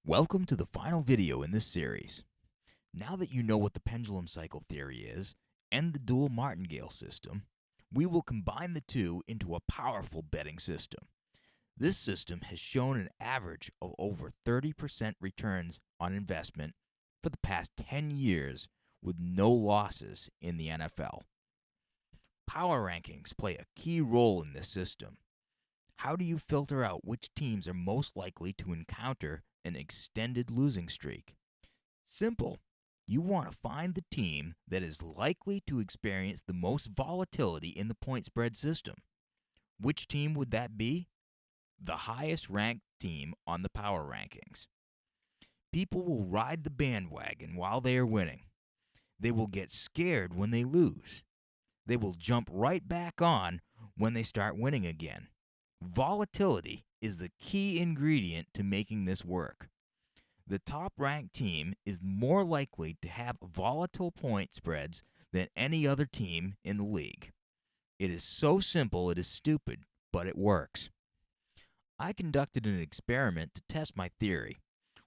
Welcome to the final video in this series. Now that you know what the pendulum cycle theory is and the dual martingale system, we will combine the two into a powerful betting system. This system has shown an average of over 30% returns on investment for the past 10 years with no losses in the NFL. Power rankings play a key role in this system. How do you filter out which teams are most likely to encounter an extended losing streak? Simple. You want to find the team that is likely to experience the most volatility in the point spread system. Which team would that be? The highest ranked team on the power rankings. People will ride the bandwagon while they are winning. They will get scared when they lose. They will jump right back on when they start winning again. Volatility is the key ingredient to making this work. The top-ranked team is more likely to have volatile point spreads than any other team in the league. It is so simple it is stupid, but it works. I conducted an experiment to test my theory.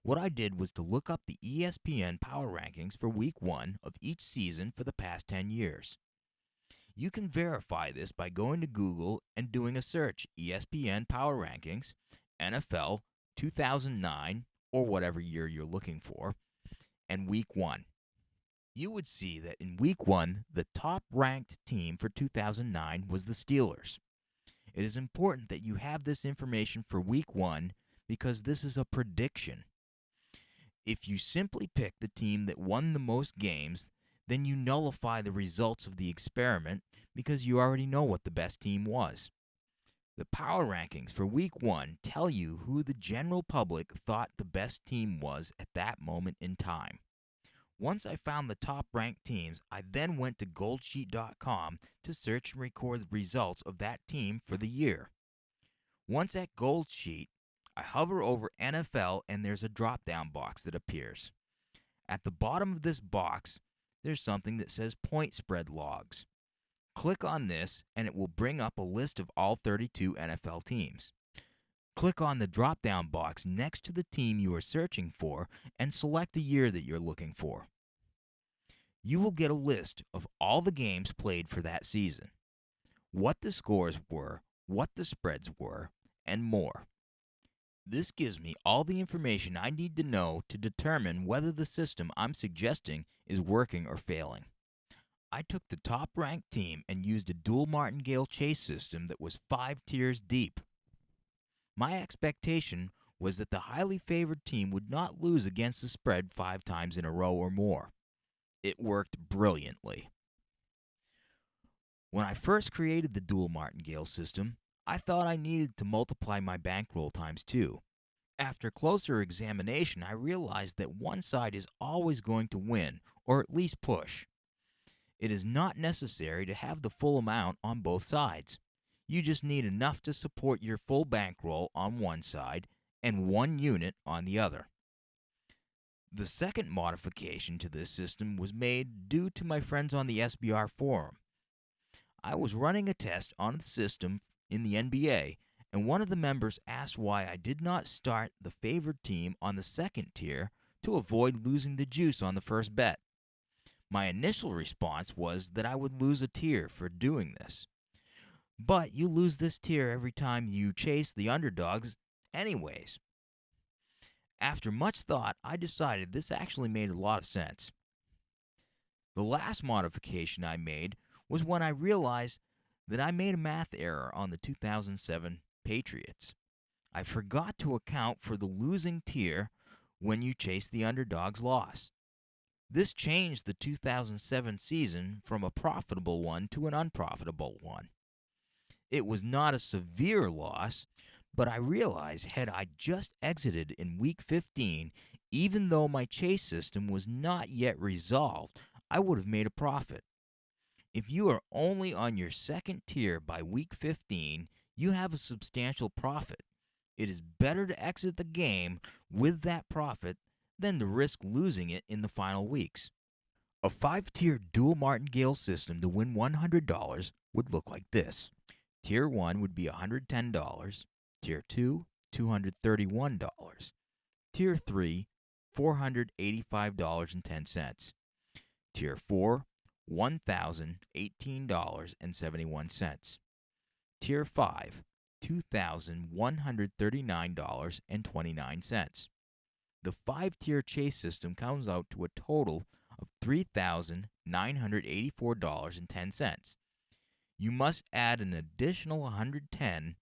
What I did was to look up the ESPN power rankings for week 1 of each season for the past 10 years. You can verify this by going to Google and doing a search ESPN Power Rankings, NFL 2009, or whatever year you're looking for, and week 1. You would see that in week 1, the top ranked team for 2009 was the Steelers. It is important that you have this information for week 1 because this is a prediction. If you simply pick the team that won the most games, then you nullify the results of the experiment because you already know what the best team was. The power rankings for week 1 tell you who the general public thought the best team was at that moment in time. Once I found the top ranked teams, I then went to goldsheet.com to search and record the results of that team for the year. Once at Goldsheet, I hover over NFL and there's a drop-down box that appears. At the bottom of this box, there's something that says point spread logs. Click on this and it will bring up a list of all 32 NFL teams. Click on the drop-down box next to the team you are searching for and select the year that you're looking for. You will get a list of all the games played for that season, what the scores were, what the spreads were, and more. This gives me all the information I need to know to determine whether the system I'm suggesting is working or failing. I took the top-ranked team and used a dual martingale chase system that was 5 tiers deep. My expectation was that the highly favored team would not lose against the spread 5 times in a row or more. It worked brilliantly. When I first created the dual martingale system, I thought I needed to multiply my bankroll times 2. After closer examination, I realized that one side is always going to win, or at least push. It is not necessary to have the full amount on both sides. You just need enough to support your full bankroll on one side and 1 unit on the other. The second modification to this system was made due to my friends on the SBR forum. I was running a test on the system in the NBA, and one of the members asked why I did not start the favored team on the second tier to avoid losing the juice on the first bet. My initial response was that I would lose a tier for doing this. But you lose this tier every time you chase the underdogs anyways. After much thought, I decided this actually made a lot of sense. The last modification I made was when I realized that I made a math error on the 2007 Patriots. I forgot to account for the losing tier when you chase the underdog's loss. This changed the 2007 season from a profitable one to an unprofitable one. It was not a severe loss, but I realized had I just exited in week 15, even though my chase system was not yet resolved, I would have made a profit. If you are only on your second tier by week 15, you have a substantial profit. It is better to exit the game with that profit than to risk losing it in the final weeks. A 5-tier dual martingale system to win $100 would look like this. Tier 1 would be $110, Tier 2, $231, Tier 3, $485.10. Tier 4, $1,018.71. Tier 5, $2,139.29. The 5-tier chase system comes out to a total of $3,984.10. You must add an additional $110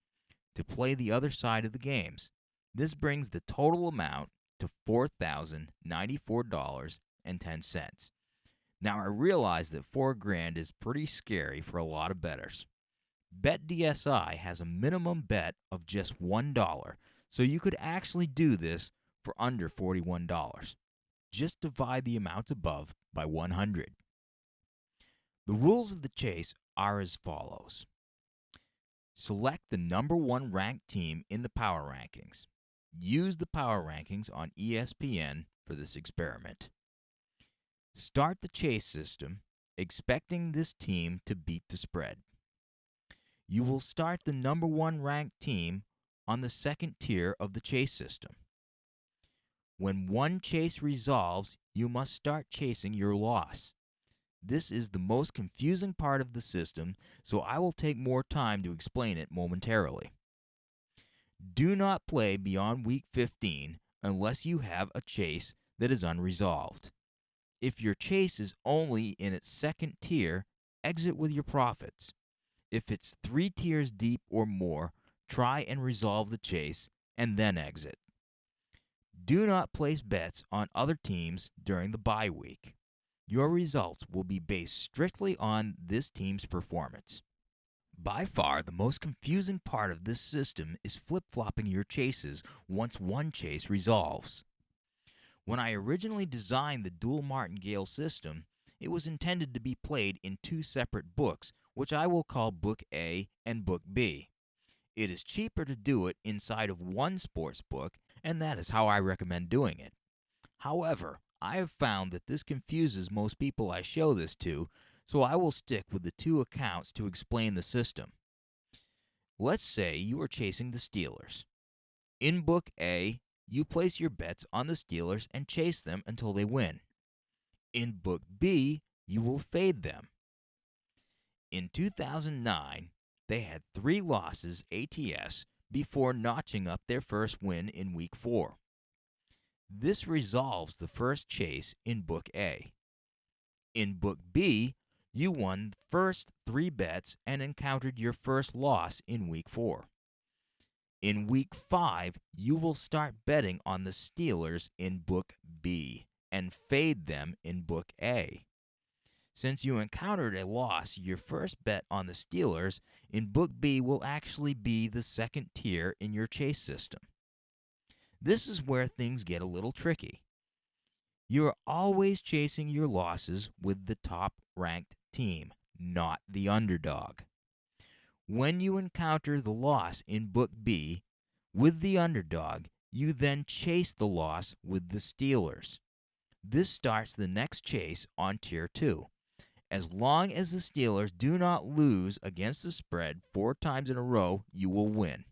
to play the other side of the games. This brings the total amount to $4,094.10. Now I realize that $4,000 is pretty scary for a lot of bettors. BetDSI has a minimum bet of just $1, so you could actually do this for under $41. Just divide the amounts above by 100. The rules of the chase are as follows. Select the number 1 ranked team in the power rankings. Use the power rankings on ESPN for this experiment. Start the chase system, expecting this team to beat the spread. You will start the number 1 ranked team on the second tier of the chase system. When one chase resolves, you must start chasing your loss. This is the most confusing part of the system, so I will take more time to explain it momentarily. Do not play beyond week 15 unless you have a chase that is unresolved. If your chase is only in its second tier, exit with your profits. If it's 3 tiers deep or more, try and resolve the chase and then exit. Do not place bets on other teams during the bye week. Your results will be based strictly on this team's performance. By far, the most confusing part of this system is flip-flopping your chases once one chase resolves. When I originally designed the dual martingale system, it was intended to be played in 2 separate books, which I will call Book A and Book B. It is cheaper to do it inside of one sports book, and that is how I recommend doing it. However, I have found that this confuses most people I show this to, so I will stick with the 2 accounts to explain the system. Let's say you are chasing the Steelers. In Book A, you place your bets on the Steelers and chase them until they win. In Book B, you will fade them. In 2009, they had 3 losses ATS before notching up their first win in Week 4. This resolves the first chase in Book A. In Book B, you won the first 3 bets and encountered your first loss in Week 4. In Week 5, you will start betting on the Steelers in Book B and fade them in Book A. Since you encountered a loss, your first bet on the Steelers in Book B will actually be the second tier in your chase system. This is where things get a little tricky. You are always chasing your losses with the top-ranked team, not the underdog. When you encounter the loss in Book B with the underdog, you then chase the loss with the Steelers. This starts the next chase on Tier 2. As long as the Steelers do not lose against the spread 4 times in a row, you will win.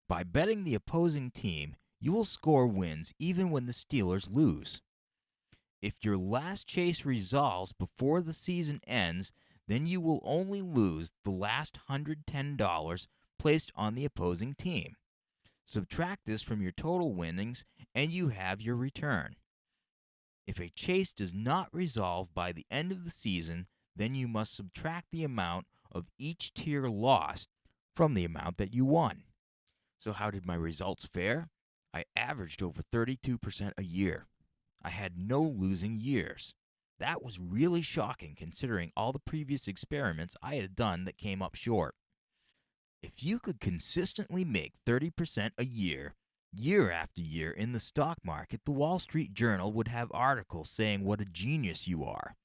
By betting the opposing team, you will score wins even when the Steelers lose. If your last chase resolves before the season ends, then you will only lose the last $110 placed on the opposing team. Subtract this from your total winnings, and you have your return. If a chase does not resolve by the end of the season, then you must subtract the amount of each tier lost from the amount that you won. So how did my results fare? I averaged over 32% a year. I had no losing years. That was really shocking considering all the previous experiments I had done that came up short. If you could consistently make 30% a year after year in the stock market, the Wall Street Journal would have articles saying what a genius you are.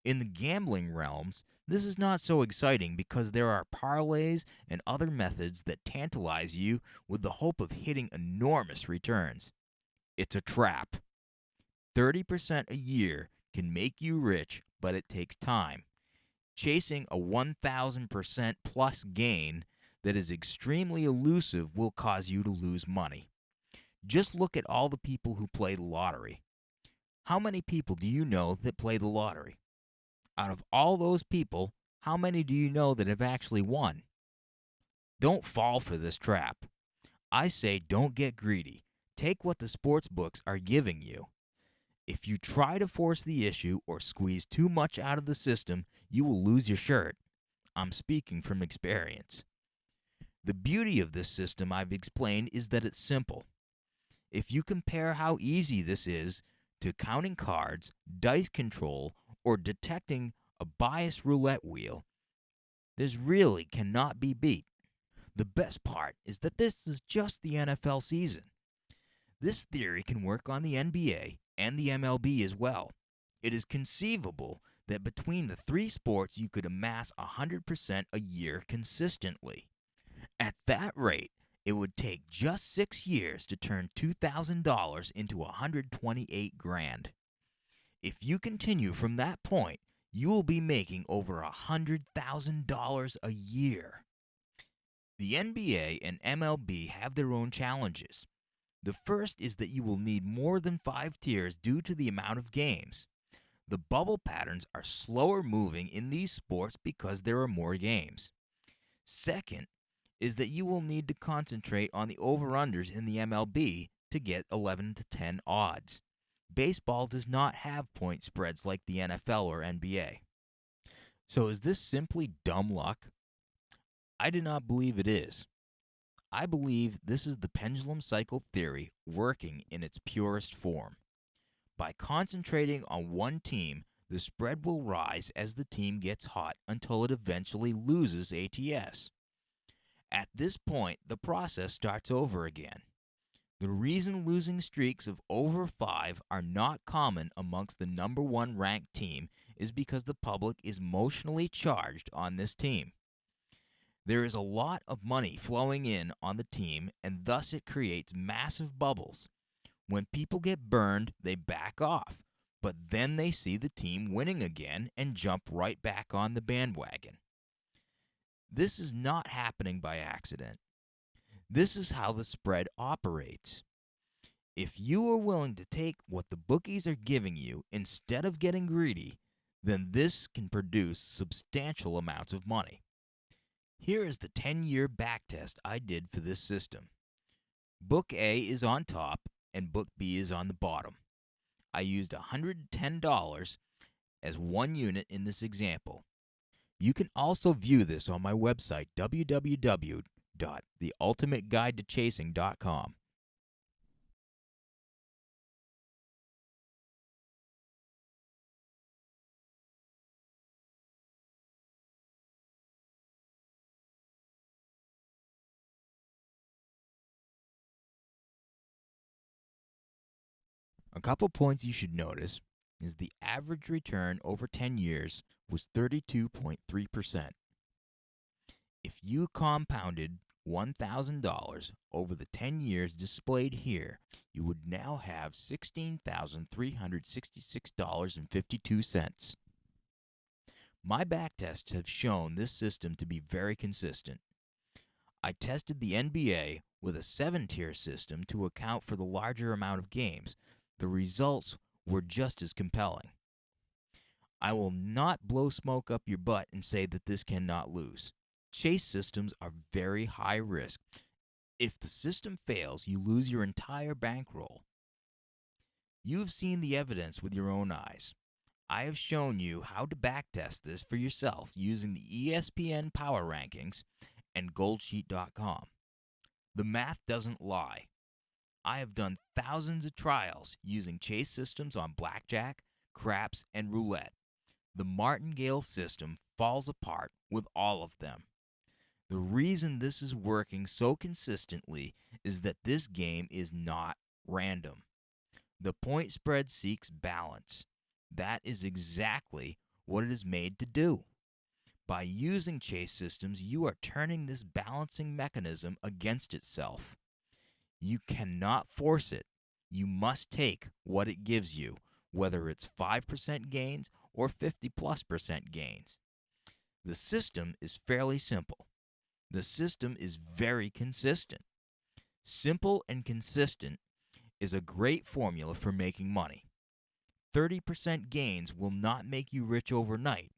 In the gambling realms, this is not so exciting because there are parlays and other methods that tantalize you with the hope of hitting enormous returns. It's a trap. 30% a year can make you rich, but it takes time. Chasing a 1,000% plus gain that is extremely elusive will cause you to lose money. Just look at all the people who play the lottery. How many people do you know that play the lottery? Out of all those people, how many do you know that have actually won? Don't fall for this trap. I say don't get greedy. Take what the sports books are giving you. If you try to force the issue or squeeze too much out of the system, you will lose your shirt. I'm speaking from experience. The beauty of this system I've explained is that it's simple. If you compare how easy this is to counting cards, dice control, or detecting a biased roulette wheel, this really cannot be beat. The best part is that this is just the NFL season. This theory can work on the NBA and the MLB as well. It is conceivable that between the three sports you could amass 100% a year consistently. At that rate, it would take just 6 years to turn $2,000 into 128 grand. If you continue from that point, you will be making over $100,000 a year. The NBA and MLB have their own challenges. The first is that you will need more than 5 tiers due to the amount of games. The bubble patterns are slower moving in these sports because there are more games. Second is that you will need to concentrate on the over-unders in the MLB to get 11 to 10 odds. Baseball does not have point spreads like the NFL or NBA. So is this simply dumb luck? I do not believe it is. I believe this is the pendulum cycle theory working in its purest form. By concentrating on one team, the spread will rise as the team gets hot until it eventually loses ATS. At this point, the process starts over again. The reason losing streaks of over 5 are not common amongst the number 1 ranked team is because the public is emotionally charged on this team. There is a lot of money flowing in on the team, and thus it creates massive bubbles. When people get burned, they back off, but then they see the team winning again and jump right back on the bandwagon. This is not happening by accident. This is how the spread operates. If you are willing to take what the bookies are giving you instead of getting greedy, then this can produce substantial amounts of money. Here is the 10-year backtest I did for this system. Book A is on top and Book B is on the bottom. I used $110 as one unit in this example. You can also view this on my website, www.theultimateguidetochasing.com. A couple points you should notice is the average return over 10 years was 32.3%. If you compounded $1,000 over the 10 years displayed here, you would now have $16,366.52. My backtests have shown this system to be very consistent. I tested the NBA with a 7-tier system to account for the larger amount of games. The results were just as compelling. I will not blow smoke up your butt and say that this cannot lose. Chase systems are very high risk. If the system fails, you lose your entire bankroll. You have seen the evidence with your own eyes. I have shown you how to backtest this for yourself using the ESPN Power Rankings and goldsheet.com. The math doesn't lie. I have done thousands of trials using chase systems on blackjack, craps, and roulette. The martingale system falls apart with all of them. The reason this is working so consistently is that this game is not random. The point spread seeks balance. That is exactly what it is made to do. By using chase systems, you are turning this balancing mechanism against itself. You cannot force it. You must take what it gives you, whether it's 5% gains or 50+% gains. The system is fairly simple. The system is very consistent. Simple and consistent is a great formula for making money. 30% gains will not make you rich overnight,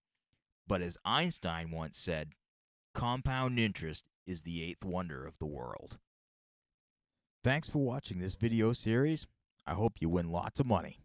but as Einstein once said, compound interest is the eighth wonder of the world. Thanks for watching this video series. I hope you win lots of money.